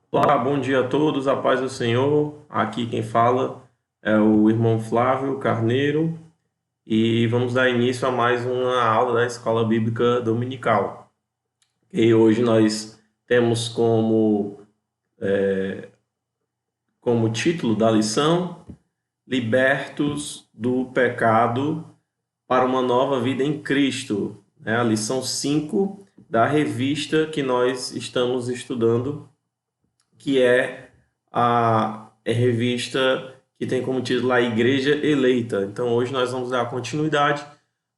Olá, bom dia a todos, a paz do Senhor. Aqui quem fala é o irmão Flávio Carneiro e vamos dar início a mais uma aula da Escola Bíblica Dominical. E hoje nós temos como título da lição Libertos do Pecado para uma Nova Vida em Cristo. É a lição 5 da revista que nós estamos estudando, que é a revista que tem como título A Igreja Eleita. Então, hoje nós vamos dar continuidade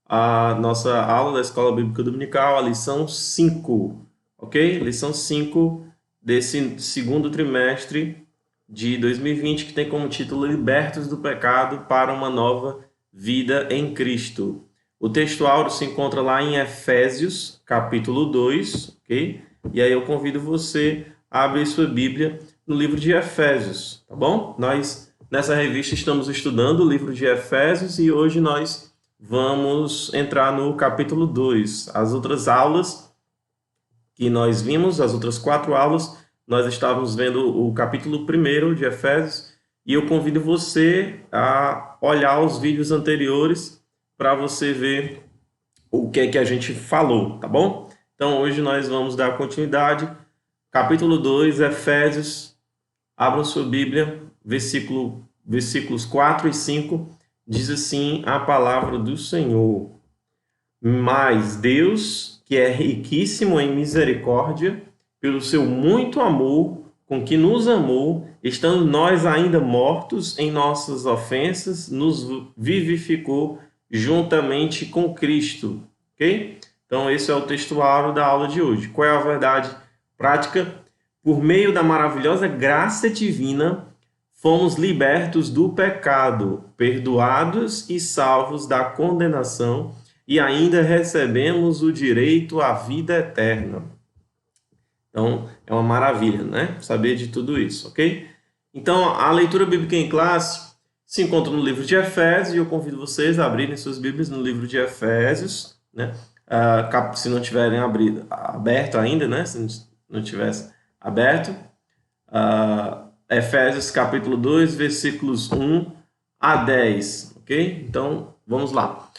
à nossa aula da Escola Bíblica Dominical, a lição 5, ok? Lição 5 desse segundo trimestre de 2020, que tem como título Libertos do Pecado para uma Nova Vida em Cristo. O texto áureo se encontra lá em Efésios, capítulo 2, ok? E aí eu convido você a abrir sua Bíblia no livro de Efésios, tá bom? Nós, nessa revista, estamos estudando o livro de Efésios e hoje nós vamos entrar no capítulo 2. As outras aulas que nós vimos, as outras 4 aulas, nós estávamos vendo o capítulo 1 de Efésios e eu convido você a olhar os vídeos anteriores para você ver o que é que a gente falou, tá bom? Então hoje nós vamos dar continuidade. Capítulo 2, Efésios, abram sua Bíblia, versículos 4 e 5, diz assim a palavra do Senhor. Mas Deus, que é riquíssimo em misericórdia, pelo seu muito amor com que nos amou, estando nós ainda mortos em nossas ofensas, nos vivificou juntamente com Cristo. Ok? Então, esse é o textuário da aula de hoje. Qual é a verdade prática? Por meio da maravilhosa graça divina, fomos libertos do pecado, perdoados e salvos da condenação, e ainda recebemos o direito à vida eterna. Então, é uma maravilha, né? Saber de tudo isso, ok? Então, a leitura bíblica em classe se encontra no livro de Efésios, e eu convido vocês a abrirem suas Bíblias no livro de Efésios, né? Se não tiverem aberto ainda, né? Se não tivesse aberto. Efésios capítulo 2, versículos 1 a 10, ok? Então, vamos lá.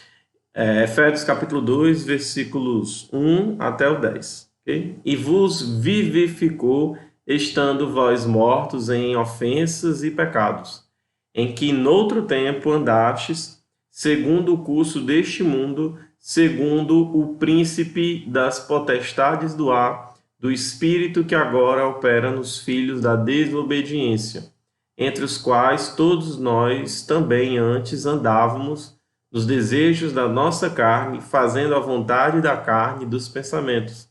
Efésios capítulo 2, versículos 1 até o 10, ok? E vos vivificou, estando vós mortos em ofensas e pecados, em que noutro tempo andastes, segundo o curso deste mundo, segundo o príncipe das potestades do ar, do espírito que agora opera nos filhos da desobediência, entre os quais todos nós também antes andávamos nos desejos da nossa carne, fazendo a vontade da carne e dos pensamentos.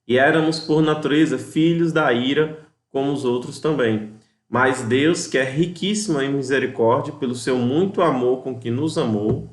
E éramos por natureza filhos da ira, como os outros também. Mas Deus, que é riquíssimo em misericórdia, pelo seu muito amor com que nos amou,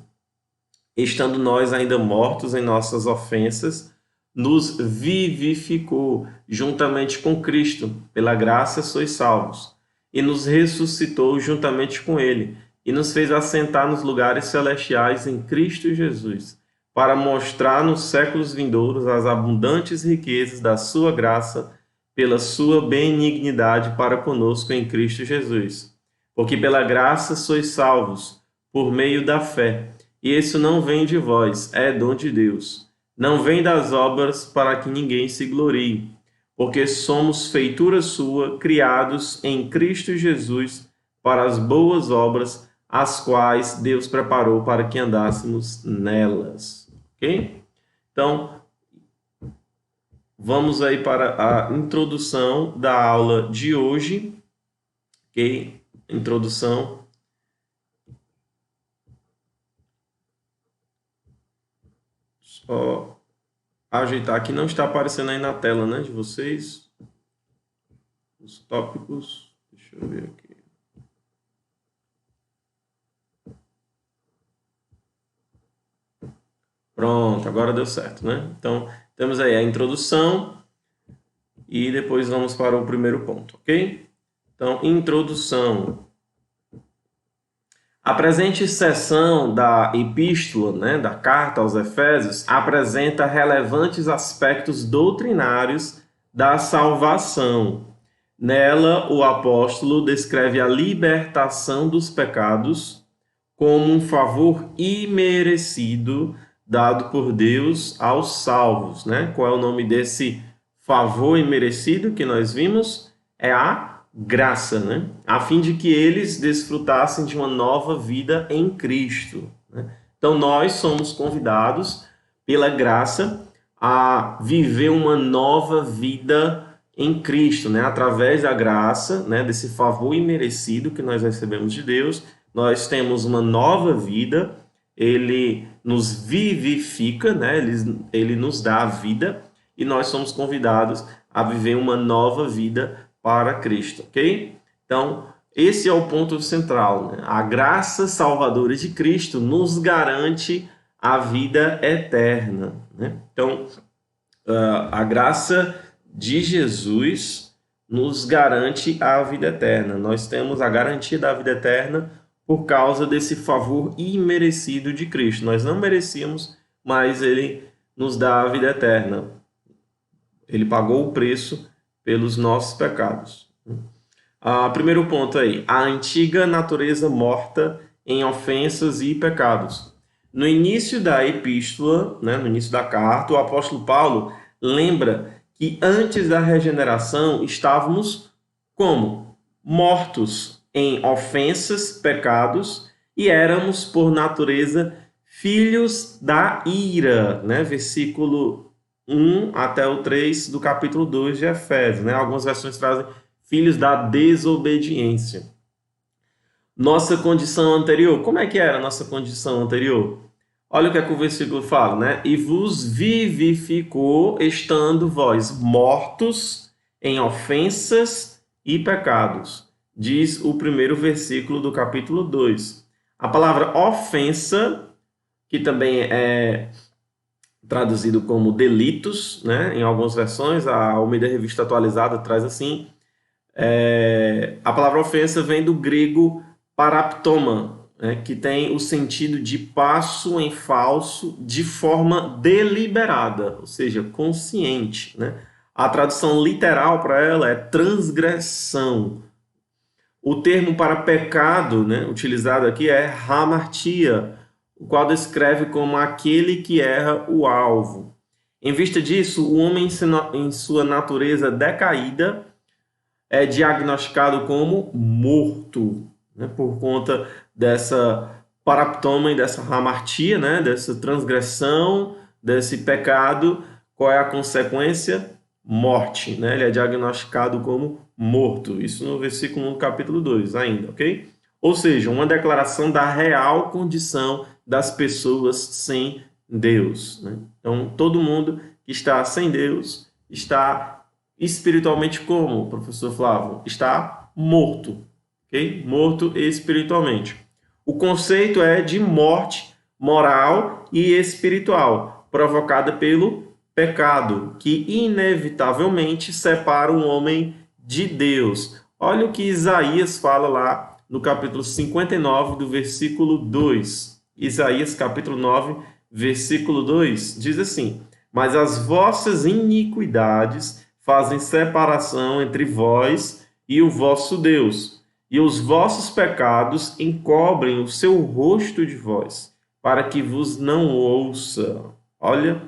estando nós ainda mortos em nossas ofensas, nos vivificou juntamente com Cristo. Pela graça sois salvos. E nos ressuscitou juntamente com Ele, e nos fez assentar nos lugares celestiais em Cristo Jesus, para mostrar nos séculos vindouros as abundantes riquezas da sua graça, pela sua benignidade para conosco em Cristo Jesus. Porque pela graça sois salvos, por meio da fé. E isso não vem de vós, é dom de Deus. Não vem das obras para que ninguém se glorie, porque somos feitura sua, criados em Cristo Jesus para as boas obras, as quais Deus preparou para que andássemos nelas. Ok? Então, vamos aí para a introdução da aula de hoje. Ok? Introdução. Só ajeitar aqui, não está aparecendo aí na tela, né, de vocês. Os tópicos. Deixa eu ver aqui. Pronto, agora deu certo, né? Então, temos aí a introdução e depois vamos para o primeiro ponto, ok? Então, introdução. A presente seção da epístola, né, da carta aos Efésios, apresenta relevantes aspectos doutrinários da salvação, Nela, o apóstolo descreve a libertação dos pecados como um favor imerecido dado por Deus aos salvos, né? Qual é o nome desse favor imerecido que nós vimos? É a graça, né? A fim de que eles desfrutassem de uma nova vida em Cristo, né? Então, nós somos convidados pela graça a viver uma nova vida em Cristo, né? Através da graça, né? Desse favor imerecido que nós recebemos de Deus, nós temos uma nova vida. Ele nos vivifica, né? Ele nos dá a vida e nós somos convidados a viver uma nova vida para Cristo, ok? Então, esse é o ponto central, né? A graça salvadora de Cristo nos garante a vida eterna, né? Então, a graça de Jesus nos garante a vida eterna. Nós temos a garantia da vida eterna por causa desse favor imerecido de Cristo. Nós não merecíamos, mas ele nos dá a vida eterna. Ele pagou o preço pelos nossos pecados. Primeiro ponto aí, a antiga natureza morta em ofensas e pecados. No início da epístola, né, no início da carta, o apóstolo Paulo lembra que antes da regeneração estávamos como? Mortos em ofensas, pecados, e éramos, por natureza, filhos da ira, né? Versículo 1 até o 3 do capítulo 2 de Efésios, né? Algumas versões trazem filhos da desobediência. Nossa condição anterior, como é que era a nossa condição anterior? Olha o que é que o versículo fala, né? E vos vivificou, estando vós mortos em ofensas e pecados, diz o primeiro versículo do capítulo 2. A palavra ofensa, que também é traduzido como delitos, né? Em algumas versões, a Almeida Revista Atualizada traz assim, a palavra ofensa vem do grego paraptoma, né, que tem o sentido de passo em falso de forma deliberada, ou seja, consciente, né? A tradução literal para ela é transgressão. O termo para pecado, né, utilizado aqui é hamartia, o qual descreve como aquele que erra o alvo. Em vista disso, o homem em sua natureza decaída é diagnosticado como morto, né, por conta dessa paraptoma e dessa hamartia, né, dessa transgressão, desse pecado. Qual é a consequência? Morte, né? Ele é diagnosticado como morto. Isso no versículo 1 do capítulo 2 ainda, ok? Ou seja, uma declaração da real condição das pessoas sem Deus, né? Então, todo mundo que está sem Deus está espiritualmente como, professor Flávio? Está morto, ok? Morto espiritualmente. O conceito é de morte moral e espiritual, provocada pelo pecado, que inevitavelmente separa o homem de Deus. Olha o que Isaías fala lá no capítulo 59, do versículo 2. Isaías, capítulo 9, versículo 2, diz assim: mas as vossas iniquidades fazem separação entre vós e o vosso Deus, e os vossos pecados encobrem o seu rosto de vós, para que vos não ouça. Olha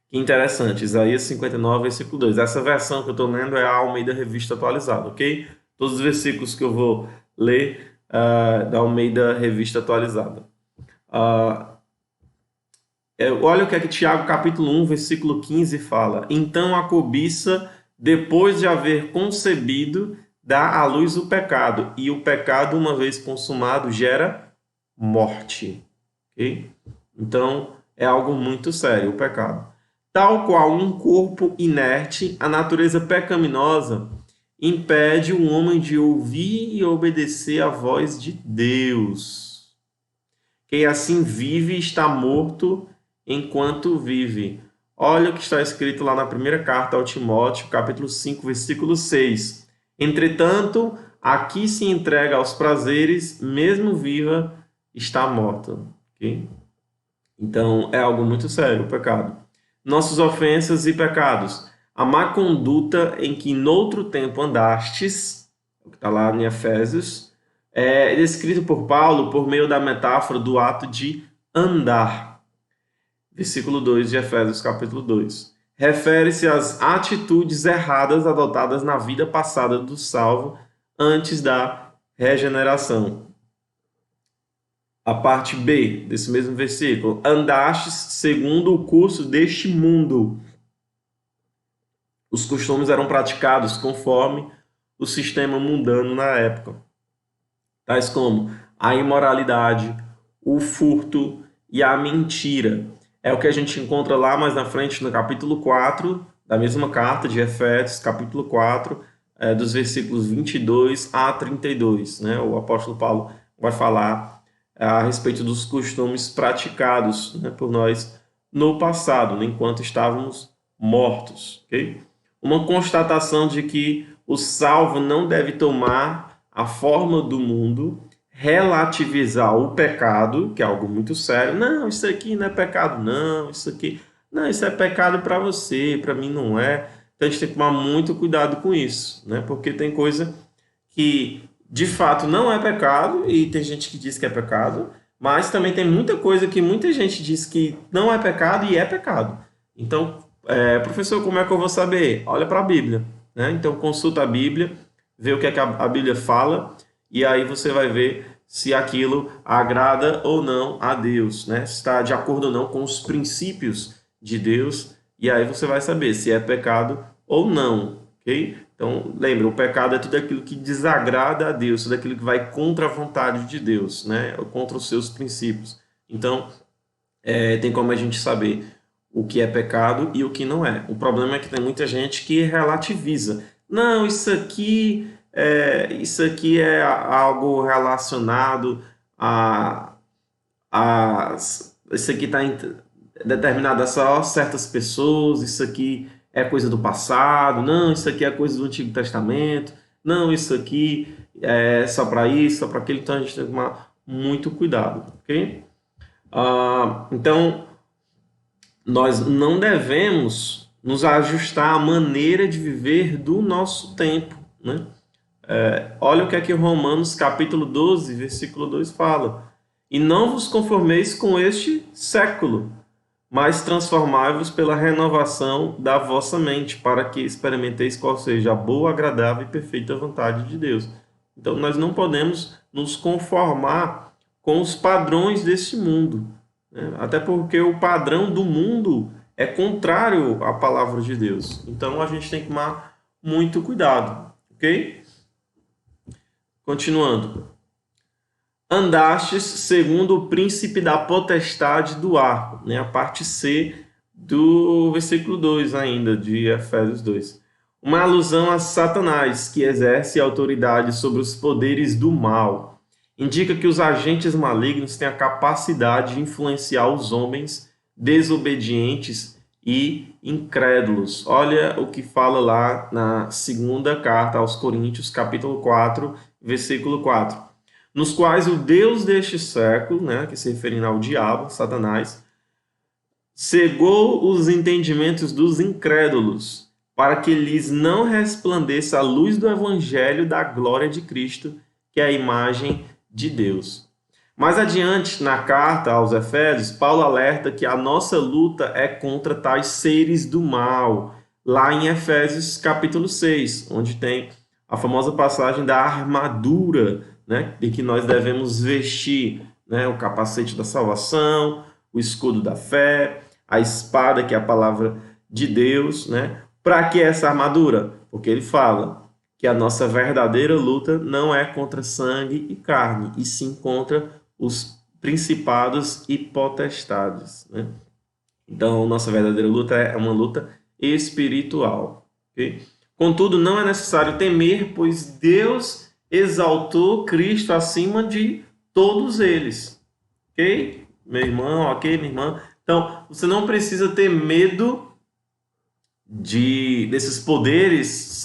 que interessante, Isaías 59, versículo 2. Essa versão que eu estou lendo é a Almeida Revista Atualizada, ok? Todos os versículos que eu vou ler da Almeida Revista Atualizada. Olha o que é que Tiago, capítulo 1, versículo 15 fala. Então a cobiça, depois de haver concebido, dá à luz o pecado, e o pecado, uma vez consumado, gera morte. Okay? Então, é algo muito sério, o pecado. Tal qual um corpo inerte, a natureza pecaminosa impede o homem de ouvir e obedecer à voz de Deus. Quem assim vive está morto enquanto vive. Olha o que está escrito lá na primeira carta ao Timóteo, capítulo 5, versículo 6. Entretanto, aqui se entrega aos prazeres, mesmo viva, está morta. Okay? Então, é algo muito sério o pecado. Nossas ofensas e pecados. a má conduta em que noutro tempo andastes, o que está lá em Efésios, é descrito por Paulo por meio da metáfora do ato de andar. Versículo 2 de Efésios, capítulo 2. Refere-se às atitudes erradas adotadas na vida passada do salvo antes da regeneração. A parte B desse mesmo versículo. Andastes segundo o curso deste mundo. Os costumes eram praticados conforme o sistema mundano na época, tais como a imoralidade, o furto e a mentira. É o que a gente encontra lá mais na frente no capítulo 4 da mesma carta de Efésios, capítulo 4, dos versículos 22 a 32. Né? O apóstolo Paulo vai falar a respeito dos costumes praticados, né, por nós no passado, enquanto estávamos mortos. Okay? Uma constatação de que o salvo não deve tomar a forma do mundo, relativizar o pecado, que é algo muito sério. Não, isso aqui não é pecado, não. Isso é pecado para você, para mim não é. Então a gente tem que tomar muito cuidado com isso, né? Porque tem coisa que de fato não é pecado e tem gente que diz que é pecado, mas também tem muita coisa que muita gente diz que não é pecado e é pecado. Então, professor, como é que eu vou saber? Olha para a Bíblia, né? Então consulta a Bíblia, vê o que é que a Bíblia fala, e aí você vai ver se aquilo agrada ou não a Deus, né? Se está de acordo ou não com os princípios de Deus, e aí você vai saber se é pecado ou não, ok? Então, lembra, o pecado é tudo aquilo que desagrada a Deus, tudo aquilo que vai contra a vontade de Deus, né? Ou contra os seus princípios. Então, tem como a gente saber o que é pecado e o que não é. O problema é que tem muita gente que relativiza. Não, isso aqui é algo relacionado a isso aqui está determinado a só certas pessoas, isso aqui é coisa do passado, não, isso aqui é coisa do Antigo Testamento, não, isso aqui é só para isso, só para aquilo, então a gente tem que tomar muito cuidado, ok? Então, nós não devemos nos ajustar à maneira de viver do nosso tempo, né? Olha o que é que Romanos capítulo 12, versículo 2 fala. E não vos conformeis com este século, mas transformai-vos pela renovação da vossa mente, para que experimenteis qual seja a boa, agradável e perfeita vontade de Deus. Então, nós não podemos nos conformar com os padrões desse mundo, né? Até porque o padrão do mundo é contrário à palavra de Deus. Então, a gente tem que tomar muito cuidado, ok? Continuando. Andastes segundo o príncipe da potestade do ar, né? A parte C do versículo 2 ainda, de Efésios 2. Uma alusão a Satanás, que exerce autoridade sobre os poderes do mal. Indica que os agentes malignos têm a capacidade de influenciar os homens desobedientes e incrédulos. Olha o que fala lá na segunda carta aos Coríntios, capítulo 4, versículo 4. Nos quais o Deus deste século, né, que se referindo ao diabo, Satanás, cegou os entendimentos dos incrédulos, para que lhes não resplandeça a luz do evangelho da glória de Cristo, que é a imagem de Deus. Mais adiante, na carta aos Efésios, Paulo alerta que a nossa luta é contra tais seres do mal, lá em Efésios capítulo 6, onde tem a famosa passagem da armadura, né, de que nós devemos vestir, né, o capacete da salvação, o escudo da fé, a espada, que é a palavra de Deus, né? Para que essa armadura? Porque ele fala que a nossa verdadeira luta não é contra sangue e carne, e sim contra os principados e potestades, né? Então, nossa verdadeira luta é uma luta espiritual, ok? Contudo, não é necessário temer, pois Deus exaltou Cristo acima de todos eles. Ok? Meu irmão, ok, minha irmã? Então, você não precisa ter medo desses poderes,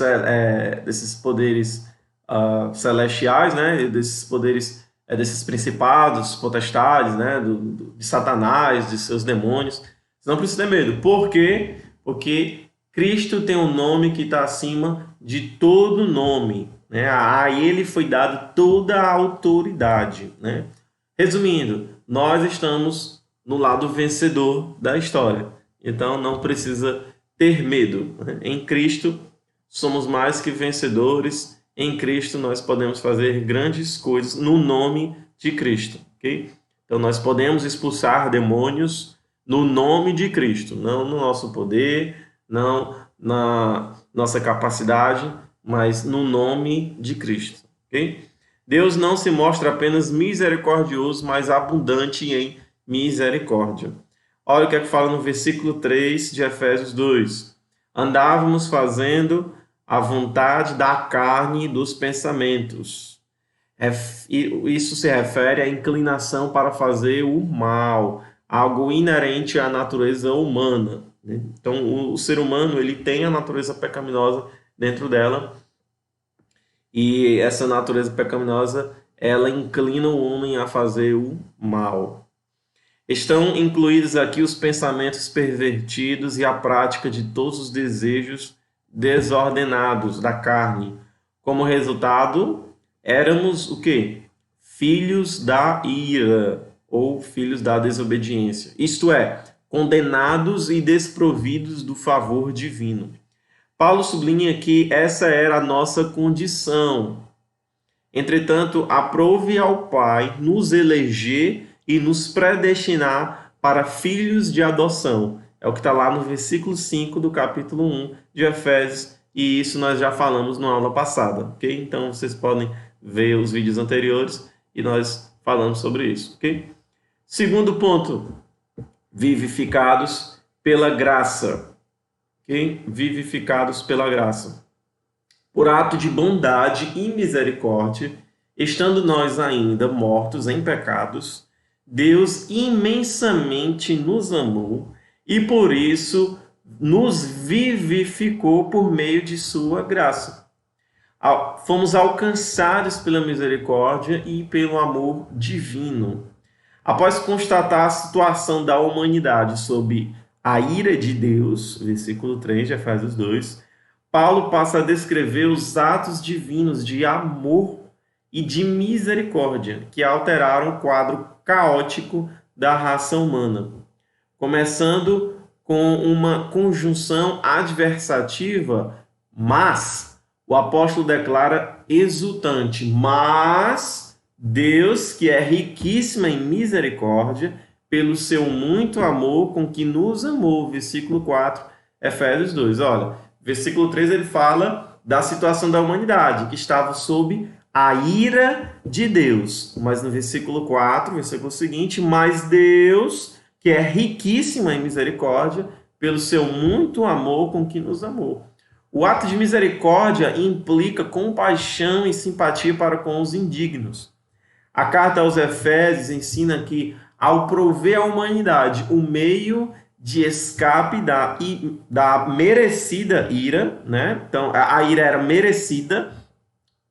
celestiais, né? Desses poderes, desses principados, potestades, né? De Satanás, de seus demônios. Você não precisa ter medo. Por quê? Porque Cristo tem um nome que está acima de todo nome, né? A ele foi dada toda a autoridade, né? Resumindo, nós estamos no lado vencedor da história, então não precisa ter medo, né? Em Cristo somos mais que vencedores. Em Cristo nós podemos fazer grandes coisas no nome de Cristo, ok? Então nós podemos expulsar demônios no nome de Cristo, não no nosso poder, não na nossa capacidade, mas no nome de Cristo, ok? Deus não se mostra apenas misericordioso, mas abundante em misericórdia. Olha o que é que fala no versículo 3 de Efésios 2. Andávamos fazendo a vontade da carne e dos pensamentos. Isso se refere à inclinação para fazer o mal, algo inerente à natureza humana. Então, o ser humano ele tem a natureza pecaminosa dentro dela, e essa natureza pecaminosa ela inclina o homem a fazer o mal. Estão incluídos aqui os pensamentos pervertidos e a prática de todos os desejos desordenados da carne. Como resultado, éramos o quê? Filhos da ira ou filhos da desobediência. Isto é, condenados e desprovidos do favor divino. Paulo sublinha que essa era a nossa condição. Entretanto, aprove ao Pai nos eleger e nos predestinar para filhos de adoção. É o que está lá no versículo 5 do capítulo 1 de Efésios, e isso nós já falamos na aula passada, ok? Então vocês podem ver os vídeos anteriores e nós falamos sobre isso, ok? Segundo ponto, vivificados pela graça, ok? Vivificados pela graça. Por ato de bondade e misericórdia, estando nós ainda mortos em pecados, Deus imensamente nos amou e por isso nos vivificou por meio de sua graça. Fomos alcançados pela misericórdia e pelo amor divino. Após constatar a situação da humanidade sob a ira de Deus, versículo 3 de Efésios 2, Paulo passa a descrever os atos divinos de amor e de misericórdia que alteraram o quadro caótico da raça humana, começando com uma conjunção adversativa, mas o apóstolo declara exultante, mas Deus, que é riquíssimo em misericórdia, pelo seu muito amor com que nos amou, versículo 4, Efésios 2. Olha, versículo 3 ele fala da situação da humanidade, que estava sob a ira de Deus. Mas no versículo 4, versículo seguinte, mas Deus, que é riquíssimo em misericórdia, pelo seu muito amor com que nos amou. O ato de misericórdia implica compaixão e simpatia para com os indignos. A carta aos Efésios ensina que, ao prover à humanidade o meio de escape da merecida ira, né? Então, a ira era merecida.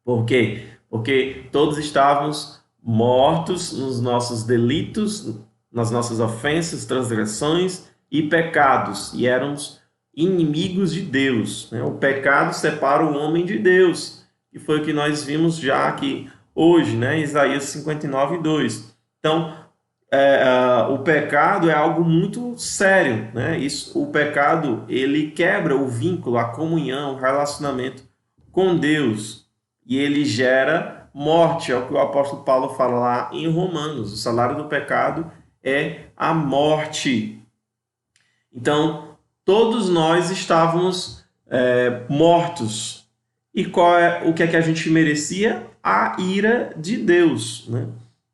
Por quê? Porque todos estávamos mortos nos nossos delitos, nas nossas ofensas, transgressões e pecados, e éramos inimigos de Deus, né? O pecado separa o homem de Deus, que foi o que nós vimos já aqui hoje, né? Isaías 59, 2. Então, o pecado é algo muito sério, né? O pecado, ele quebra o vínculo, a comunhão, o relacionamento com Deus, e ele gera morte, é o que o apóstolo Paulo fala lá em Romanos. O salário do pecado é a morte. Então, todos nós estávamos mortos. E o que é que a gente merecia? A ira de Deus, né?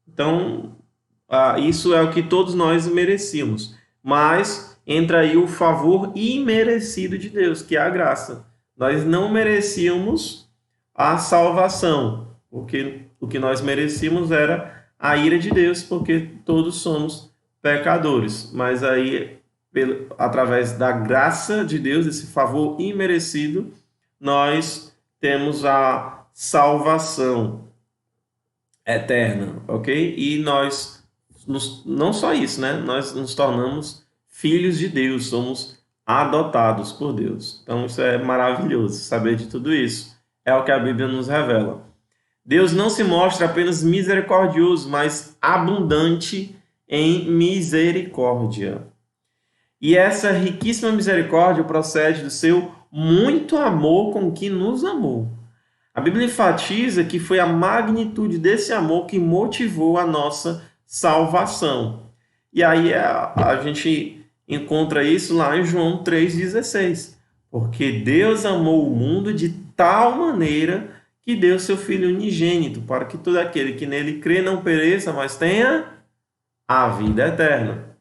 Então, isso é o que todos nós merecíamos. Mas entra aí o favor imerecido de Deus, que é a graça. Nós não merecíamos a salvação, porque o que nós merecíamos era a ira de Deus, porque todos somos pecadores. Mas aí, através da graça de Deus, esse favor imerecido, nós temos a salvação eterna, ok? E nós, não só isso, né? Nós nos tornamos filhos de Deus, somos adotados por Deus. Então isso é maravilhoso, saber de tudo isso. É o que a Bíblia nos revela. Deus não se mostra apenas misericordioso, mas abundante em misericórdia. E essa riquíssima misericórdia procede do seu muito amor com que nos amou. A Bíblia enfatiza que foi a magnitude desse amor que motivou a nossa salvação. E aí a gente encontra isso lá em João 3,16. Porque Deus amou o mundo de tal maneira que deu seu Filho unigênito, para que todo aquele que nele crê não pereça, mas tenha a vida eterna.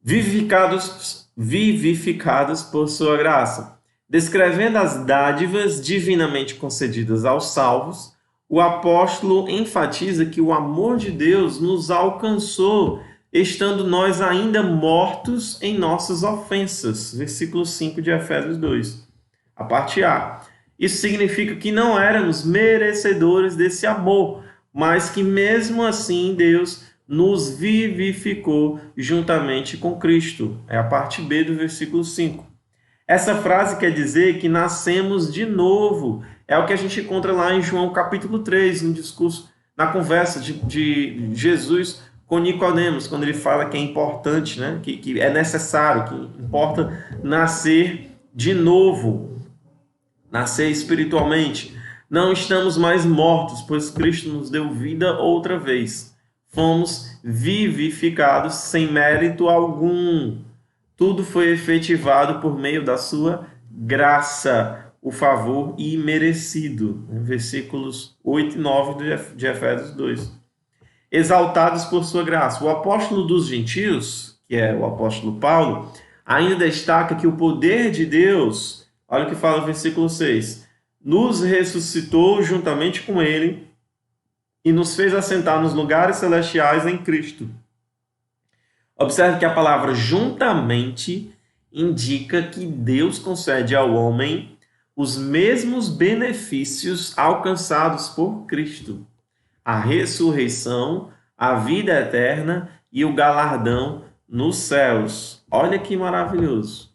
Vivificados por sua graça. Descrevendo as dádivas divinamente concedidas aos salvos, o apóstolo enfatiza que o amor de Deus nos alcançou, estando nós ainda mortos em nossas ofensas. Versículo 5 de Efésios 2. A parte A. Isso significa que não éramos merecedores desse amor, mas que mesmo assim Deus nos vivificou juntamente com Cristo. É a parte B do versículo 5. Essa frase quer dizer que nascemos de novo. É o que a gente encontra lá em João capítulo 3, no discurso, na conversa de Jesus com Nicodemos, quando ele fala que é importante, né? que é necessário, que importa nascer de novo, nascer espiritualmente. Não estamos mais mortos, pois Cristo nos deu vida outra vez. Fomos vivificados sem mérito algum. Tudo foi efetivado por meio da sua graça, o favor imerecido. Versículos 8 e 9 de Efésios 2. Exaltados por sua graça. O apóstolo dos gentios, que é o apóstolo Paulo, ainda destaca que o poder de Deus, olha o que fala o versículo 6, nos ressuscitou juntamente com ele e nos fez assentar nos lugares celestiais em Cristo. Observe que a palavra juntamente indica que Deus concede ao homem os mesmos benefícios alcançados por Cristo: a ressurreição, a vida eterna e o galardão nos céus. Olha que maravilhoso.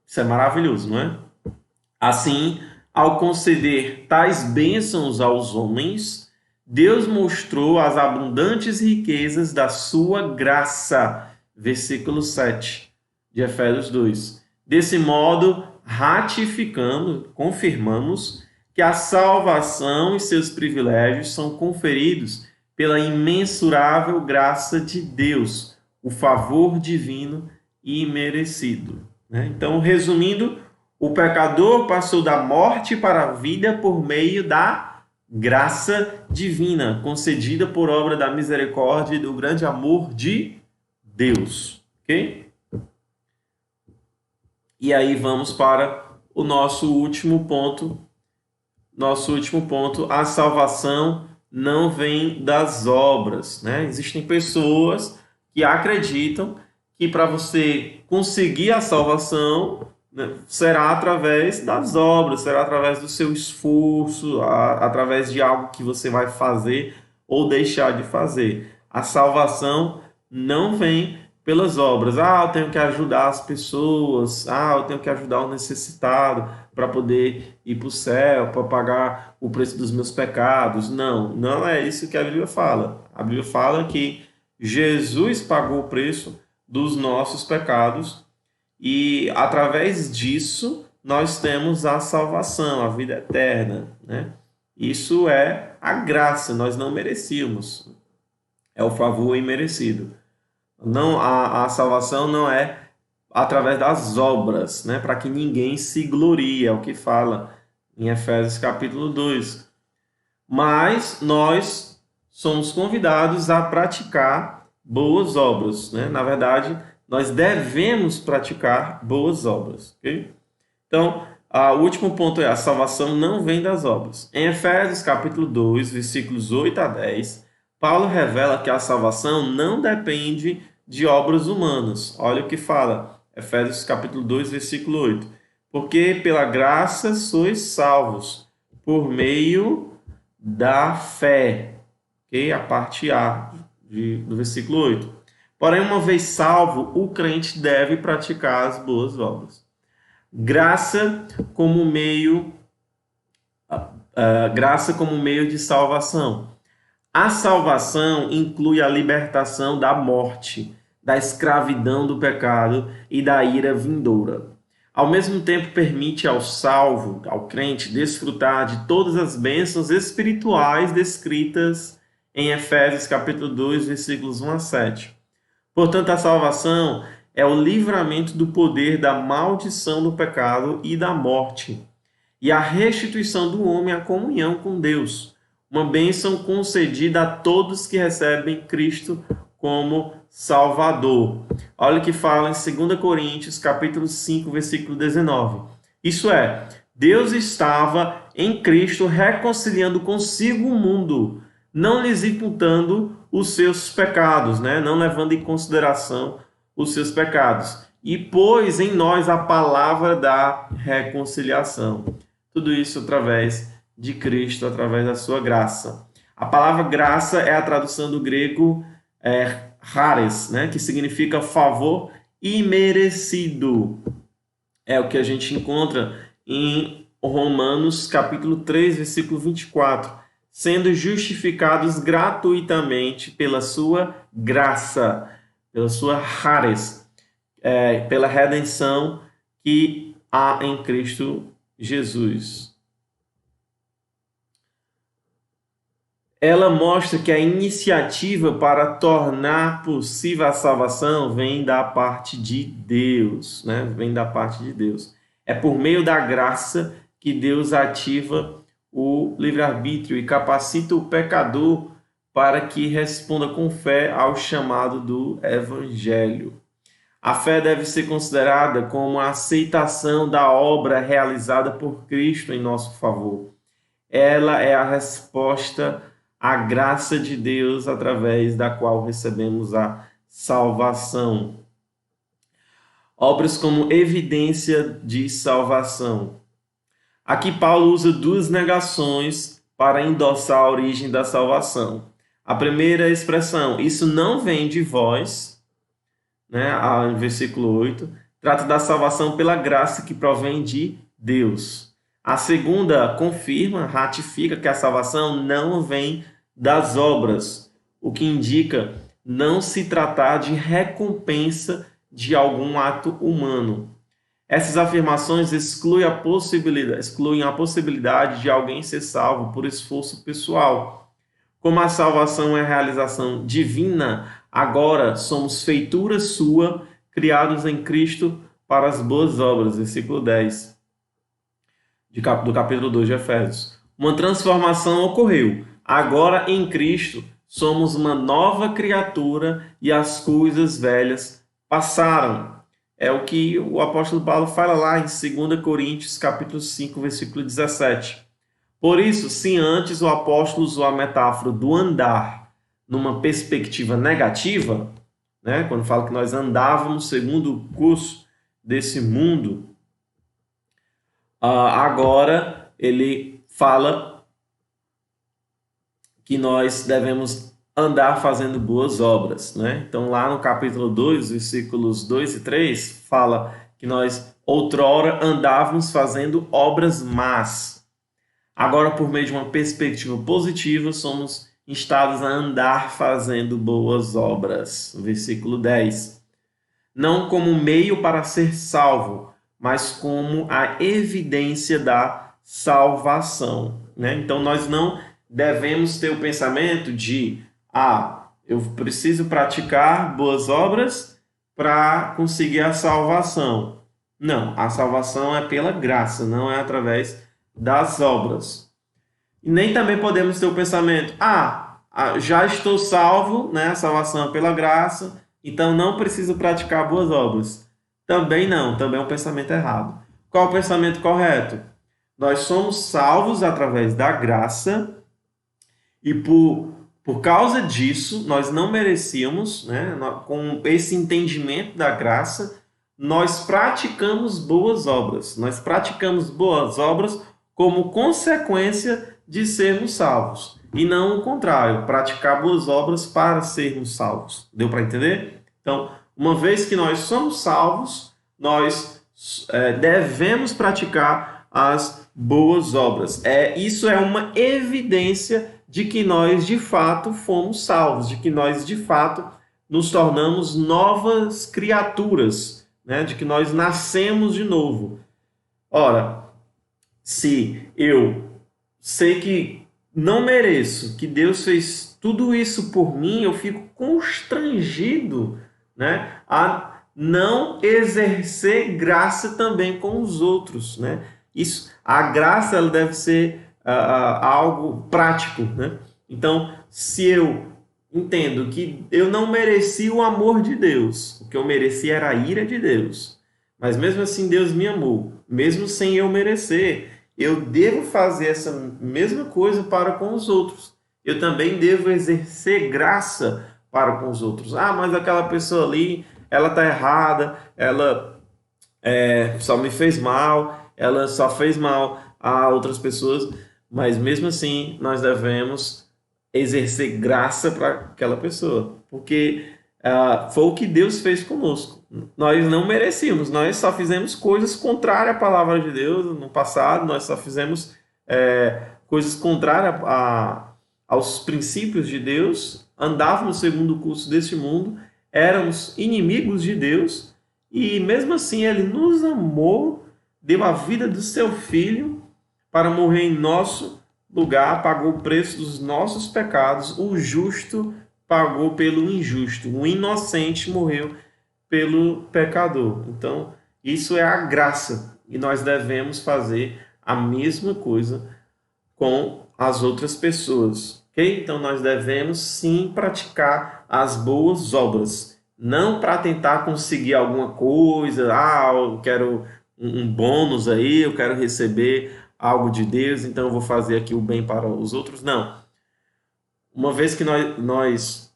Isso é maravilhoso, não é? Assim, ao conceder tais bênçãos aos homens, Deus mostrou as abundantes riquezas da sua graça. Versículo 7 de Efésios 2. Desse modo, confirmamos que a salvação e seus privilégios são conferidos pela imensurável graça de Deus, o favor divino e imerecido. Então, resumindo, o pecador passou da morte para a vida por meio da graça divina, concedida por obra da misericórdia e do grande amor de Deus. Ok? E aí vamos para o nosso último ponto. A salvação não vem das obras, né? Existem pessoas que acreditam que para você conseguir a salvação, né, será através das obras, será através do seu esforço, através de algo que você vai fazer ou deixar de fazer. A salvação não vem pelas obras. Eu tenho que ajudar as pessoas, eu tenho que ajudar o necessitado para poder ir para o céu, para pagar o preço dos meus pecados. Não, não é isso que a Bíblia fala. A Bíblia fala que Jesus pagou o preço dos nossos pecados e através disso nós temos a salvação, a vida eterna, né? Isso é a graça, nós não merecíamos. É o favor imerecido. Não, a salvação não é através das obras, né? Para que ninguém se glorie, é o que fala em Efésios capítulo 2. Mas nós somos convidados a praticar boas obras, né? Na verdade, nós devemos praticar boas obras, ok? Então, o último ponto é: a salvação não vem das obras. Em Efésios capítulo 2, versículos 8 a 10, Paulo revela que a salvação não depende de obras humanas. Olha o que fala, Efésios capítulo 2, versículo 8. Porque pela graça sois salvos, por meio da fé. Okay? A parte A do versículo 8. Porém, uma vez salvo, o crente deve praticar as boas obras. Graça como meio, graça como meio de salvação. A salvação inclui a libertação da morte, da escravidão do pecado e da ira vindoura. Ao mesmo tempo, permite ao salvo, ao crente, desfrutar de todas as bênçãos espirituais descritas em Efésios capítulo 2, versículos 1 a 7. Portanto, a salvação é o livramento do poder da maldição do pecado e da morte, e a restituição do homem à comunhão com Deus, uma bênção concedida a todos que recebem Cristo como Salvador. Olha o que fala em 2 Coríntios, capítulo 5, versículo 19. Isso é, Deus estava em Cristo reconciliando consigo o mundo, não lhes imputando os seus pecados, né? Não levando em consideração os seus pecados. E pôs em nós a palavra da reconciliação. Tudo isso através de Cristo, através da sua graça. A palavra graça é a tradução do grego charis, né? Que significa favor imerecido. É o que a gente encontra em Romanos capítulo 3, versículo 24. Sendo justificados gratuitamente pela sua graça, pela sua charis, pela redenção que há em Cristo Jesus. Ela mostra que a iniciativa para tornar possível a salvação vem da parte de Deus, né? Vem da parte de Deus. É por meio da graça que Deus ativa o livre-arbítrio e capacita o pecador para que responda com fé ao chamado do Evangelho. A fé deve ser considerada como a aceitação da obra realizada por Cristo em nosso favor. Ela é a resposta à graça de Deus através da qual recebemos a salvação. Obras como evidência de salvação. Aqui Paulo usa duas negações para endossar a origem da salvação. A primeira expressão, isso não vem de vós, né, no versículo 8, trata da salvação pela graça que provém de Deus. A segunda confirma, ratifica que a salvação não vem das obras, o que indica não se tratar de recompensa de algum ato humano. Essas afirmações excluem a possibilidade de alguém ser salvo por esforço pessoal. Como a salvação é a realização divina, agora somos feitura sua, criados em Cristo para as boas obras. Versículo 10 do capítulo 2 de Efésios. Uma transformação ocorreu. Agora em Cristo somos uma nova criatura e as coisas velhas passaram. É o que o apóstolo Paulo fala lá em 2 Coríntios, capítulo 5, versículo 17. Por isso, se antes o apóstolo usou a metáfora do andar numa perspectiva negativa, né, quando fala que nós andávamos segundo o curso desse mundo, agora ele fala que nós devemos andar fazendo boas obras, né? Então, lá no capítulo 2, versículos 2 e 3, fala que nós outrora andávamos fazendo obras más. Agora, por meio de uma perspectiva positiva, somos instados a andar fazendo boas obras. Versículo 10. Não como meio para ser salvo, mas como a evidência da salvação, né? Então, nós não devemos ter o pensamento de eu preciso praticar boas obras para conseguir a salvação. Não, a salvação é pela graça, não é através das obras. E nem também podemos ter o pensamento, já estou salvo, né? A salvação é pela graça, então não preciso praticar boas obras. Também não, também é um pensamento errado. Qual é o pensamento correto? Nós somos salvos através da graça e por causa disso, nós não merecíamos, né? Com esse entendimento da graça, nós praticamos boas obras. Nós praticamos boas obras como consequência de sermos salvos. E não o contrário, praticar boas obras para sermos salvos. Deu para entender? Então, uma vez que nós somos salvos, nós devemos praticar as boas obras. Isso é uma evidência de que nós, de fato, fomos salvos, de que nós, de fato, nos tornamos novas criaturas, né? De que nós nascemos de novo. Ora, se eu sei que não mereço, que Deus fez tudo isso por mim, eu fico constrangido, né, a não exercer graça também com os outros, né? Isso, a graça ela deve ser algo prático, né? Então, se eu entendo que eu não mereci o amor de Deus, o que eu mereci era a ira de Deus, mas mesmo assim Deus me amou, mesmo sem eu merecer, eu devo fazer essa mesma coisa para com os outros. Eu também devo exercer graça para com os outros. Ah, mas aquela pessoa ali, ela está errada, ela só me fez mal, ela só fez mal a outras pessoas, mas mesmo assim nós devemos exercer graça para aquela pessoa, porque foi o que Deus fez conosco. Nós não merecíamos, nós só fizemos coisas contrárias à palavra de Deus no passado, nós só fizemos coisas contrárias aos princípios de Deus, andávamos segundo o curso deste mundo, éramos inimigos de Deus, e mesmo assim Ele nos amou, deu a vida do seu Filho para morrer em nosso lugar, pagou o preço dos nossos pecados, o justo pagou pelo injusto, o inocente morreu pelo pecador. Então, isso é a graça, e nós devemos fazer a mesma coisa com as outras pessoas, ok? Então, nós devemos sim praticar as boas obras, não para tentar conseguir alguma coisa, eu quero um bônus aí, eu quero receber algo de Deus, então eu vou fazer aqui o bem para os outros. Não. Uma vez que nós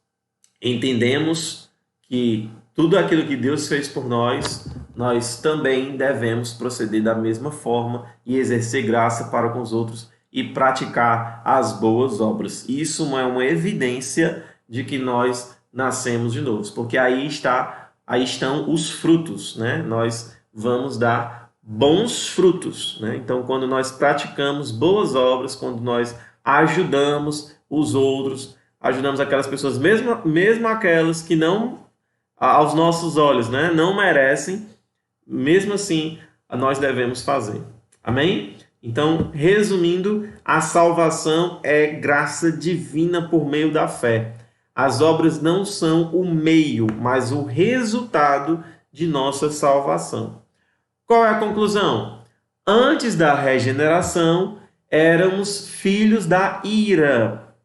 entendemos que tudo aquilo que Deus fez por nós, nós também devemos proceder da mesma forma e exercer graça para com os outros e praticar as boas obras. Isso é uma evidência de que nós nascemos de novo, porque aí estão os frutos, né? Nós vamos dar bons frutos, né? Então, quando nós praticamos boas obras, quando nós ajudamos os outros, ajudamos aquelas pessoas, mesmo aquelas que não, aos nossos olhos, né, não merecem, mesmo assim, nós devemos fazer. Amém? Então, resumindo, a salvação é graça divina por meio da fé. As obras não são o meio, mas o resultado de nossa salvação. Qual é a conclusão? Antes da regeneração, éramos filhos da ira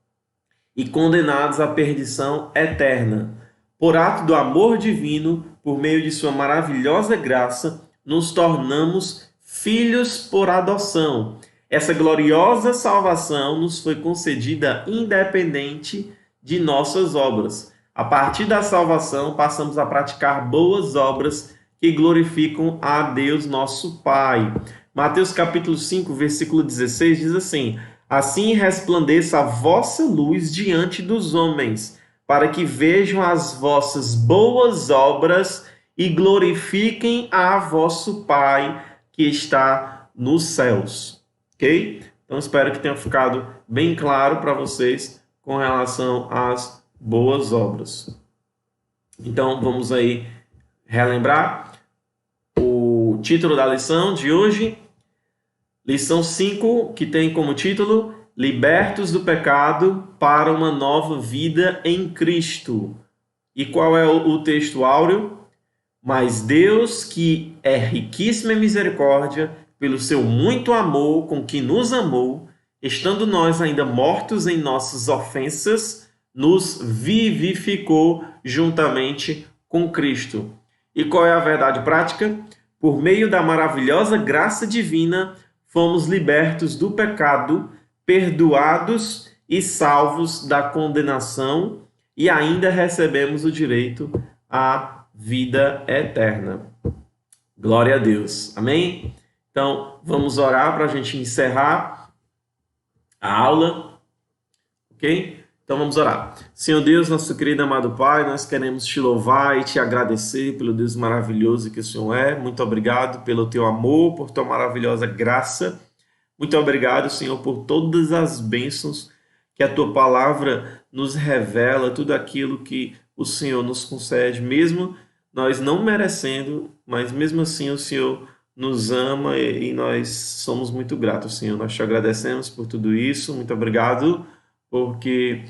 e condenados à perdição eterna. Por ato do amor divino, por meio de sua maravilhosa graça, nos tornamos filhos por adoção. Essa gloriosa salvação nos foi concedida independente de nossas obras. A partir da salvação, passamos a praticar boas obras que glorificam a Deus nosso Pai. Mateus capítulo 5, versículo 16 diz assim: assim resplandeça a vossa luz diante dos homens, para que vejam as vossas boas obras e glorifiquem a vosso Pai que está nos céus. Ok? Então espero que tenha ficado bem claro para vocês com relação às boas obras. Então vamos aí relembrar o título da lição de hoje, lição 5, que tem como título Libertos do pecado para uma nova vida em Cristo. E qual é o texto áureo? Mas Deus, que é riquíssimo em misericórdia, pelo seu muito amor com que nos amou, estando nós ainda mortos em nossas ofensas, nos vivificou juntamente com Cristo. E qual é a verdade prática? Por meio da maravilhosa graça divina, fomos libertos do pecado, perdoados e salvos da condenação, e ainda recebemos o direito à vida eterna. Glória a Deus. Amém? Então, vamos orar para a gente encerrar a aula. Ok? Então vamos orar. Senhor Deus, nosso querido amado Pai, nós queremos te louvar e te agradecer pelo Deus maravilhoso que o Senhor é. Muito obrigado pelo teu amor, por tua maravilhosa graça. Muito obrigado, Senhor, por todas as bênçãos que a tua palavra nos revela, tudo aquilo que o Senhor nos concede, mesmo nós não merecendo, mas mesmo assim o Senhor nos ama e nós somos muito gratos, Senhor. Nós te agradecemos por tudo isso. Muito obrigado, porque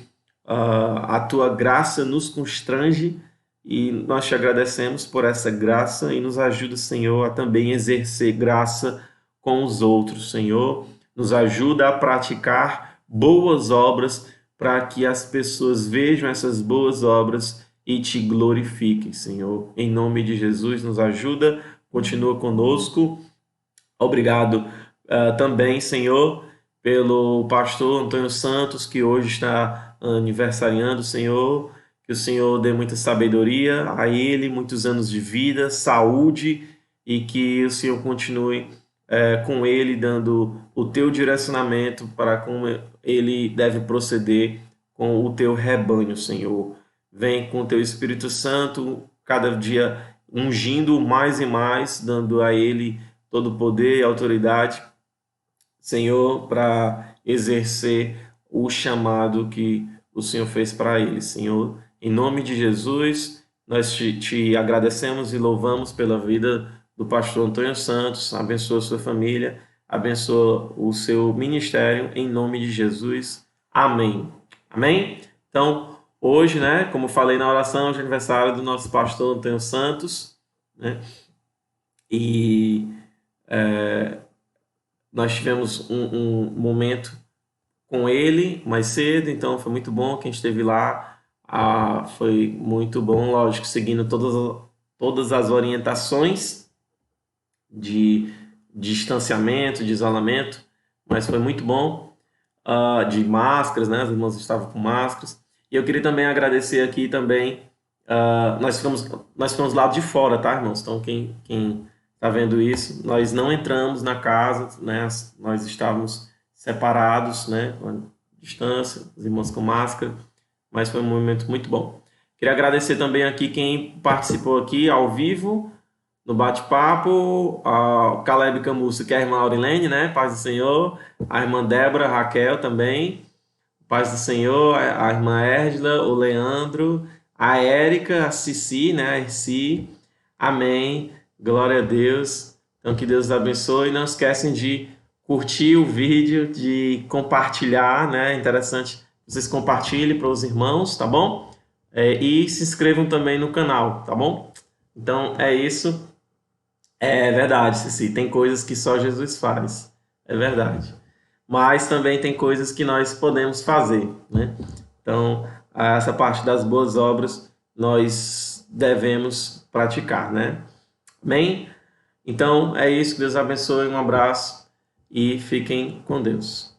a tua graça nos constrange e nós te agradecemos por essa graça e nos ajuda, Senhor, a também exercer graça com os outros, Senhor. Nos ajuda a praticar boas obras para que as pessoas vejam essas boas obras e te glorifiquem, Senhor. Em nome de Jesus, nos ajuda, continua conosco. Obrigado também, Senhor, pelo pastor Antônio Santos, que hoje está aniversariando, Senhor. Que o Senhor dê muita sabedoria a ele, muitos anos de vida, saúde, e que o Senhor continue com ele, dando o teu direcionamento para como ele deve proceder com o teu rebanho, Senhor. Vem com o teu Espírito Santo, cada dia ungindo mais e mais, dando a ele todo o poder e autoridade, Senhor, para exercer o chamado que o Senhor fez para ele, Senhor. Em nome de Jesus, nós te agradecemos e louvamos pela vida do pastor Antônio Santos. Abençoa a sua família, abençoa o seu ministério, em nome de Jesus. Amém. Amém? Então, hoje, né, como falei na oração de aniversário do nosso pastor Antônio Santos, né, e nós tivemos um momento com ele mais cedo, então foi muito bom. Quem esteve lá foi muito bom, lógico, seguindo todas as orientações de distanciamento, de isolamento, mas foi muito bom, de máscaras, né? As irmãs estavam com máscaras. E eu queria também agradecer aqui também, nós ficamos lá de fora, tá, irmãos? Então quem está vendo isso, nós não entramos na casa, né? Nós estávamos separados, né? Com distância, os irmãos com máscara, mas foi um momento muito bom. Queria agradecer também aqui quem participou aqui ao vivo, no bate-papo, a Caleb Camusso, que é a irmã Aurilene, né? Paz do Senhor. A irmã Débora, Raquel também. Paz do Senhor. A irmã Erdla, o Leandro. A Érica, a Cici, né? A Erci. Amém. Glória a Deus. Então, que Deus abençoe. Não esquecem de curtir o vídeo, de compartilhar, né? É interessante que vocês compartilhem para os irmãos, tá bom? E se inscrevam também no canal, tá bom? Então, é isso. É verdade, Cici. Tem coisas que só Jesus faz. É verdade. Mas também tem coisas que nós podemos fazer, né? Então, essa parte das boas obras nós devemos praticar, né? Amém? Então, é isso. Que Deus abençoe. Um abraço e fiquem com Deus.